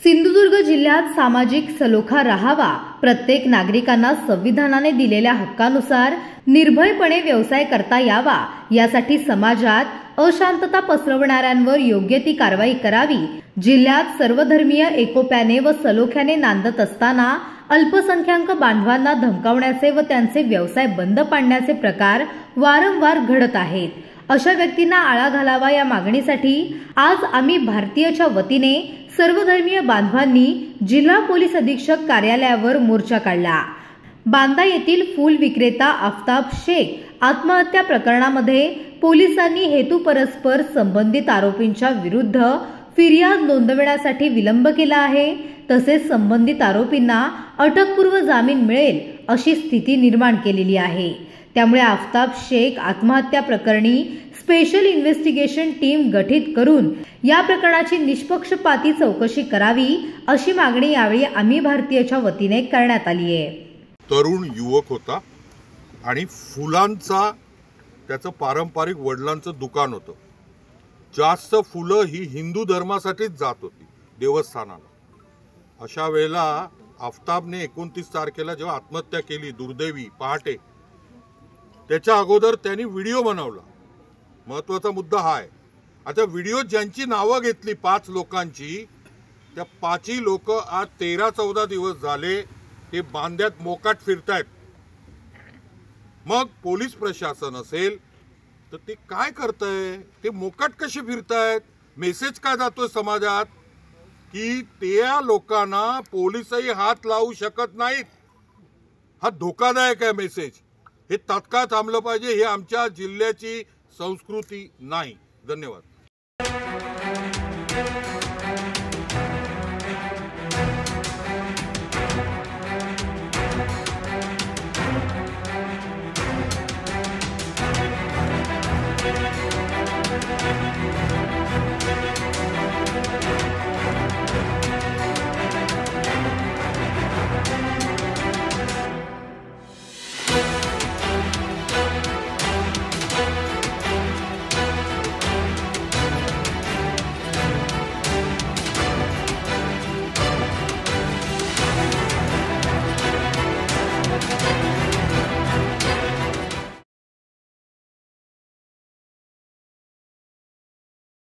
सिंधुदुर्ग जिल्ह्यात सामाजिक सलोखा राहावा, प्रत्येक नागरिकांना संविधानाने दिलेल्या हक्कानुसार निर्भयपणे व्यवसाय करता यावा, यासाठी समाजात अशांतता पसरवणाऱ्यांवर योग्य ती कारवाई करावी। जिल्ह्यात सर्वधर्मीय एकोप्याने व सलोख्याने नांदत असताना अल्पसंख्याक बांधवांना धमकावण्याचे व त्यांचे व्यवसाय बंद पाडण्याचे प्रकार वारंवार घडत आहेत। अशा व्यक्तींना आळा घालावा या मागणीसाठी आज आम्ही भारतीयच्या वतीने सर्वधर्मीय बांधवांनी जिल्हा पोलीस अधीक्षक कार्यालयावर मोर्चा काढला। बांदा येथील फूल विक्रेता आफताब शेख आत्महत्या प्रकरणामध्ये पोलिसांनी हेतुपरस्पर संबंधित आरोपींच्या विरुद्ध फिर्याद नोंदवण्यासाठी विलंब केला आहे। तसेच संबंधित आरोपींना अटकपूर्व जामीन मिळेल अशी स्थिती निर्माण केलेली आहे। त्यामुळे आफताब शेख आत्महत्या प्रकरणी स्पेशल इन्व्हेस्टिगेशन टीम गठीत करून या प्रकरणाची निष्पक्षपाती चौकशी करावी अशी मागणी यावेळी आम्ही भारतीयच्या वतीने करण्यात आली आहे। तरुण युवक होता आणि फुलांचा त्याचं पारंपरिक वडिलांचं दुकान होतं। जास्त फुलं ही हिंदू धर्मासाठीच जात होती देवस्थानाला। अशा वेळेला आफताबने 29 तारखेला जेव्हा आत्महत्या केली दुर्दैवी पहाटे, त्याच्या अगोदर त्यांनी व्हिडिओ बनवला। महत्वाचा मुद्दा हा आहे, आता व्हिडिओ ज्यांची नावं घेतली 5 लोकांची, त्या 5ही लोक आज 13-14 दिवस झाले ते बांद्यात मोकाट फिरतायत। मग पोलीस प्रशासन असेल तर ते काय करतंय, ते मोकाट कसे फिरतायत, मेसेज काय जातोय समाजात की त्या लोकांना पोलीसही हात लावू शकत नाहीत। हा धोकादायक आहे मेसेज, हे तात्काळ थांबलं पाहिजे। हे आमच्या जिल्ह्याची संस्कृती नाही। धन्यवाद।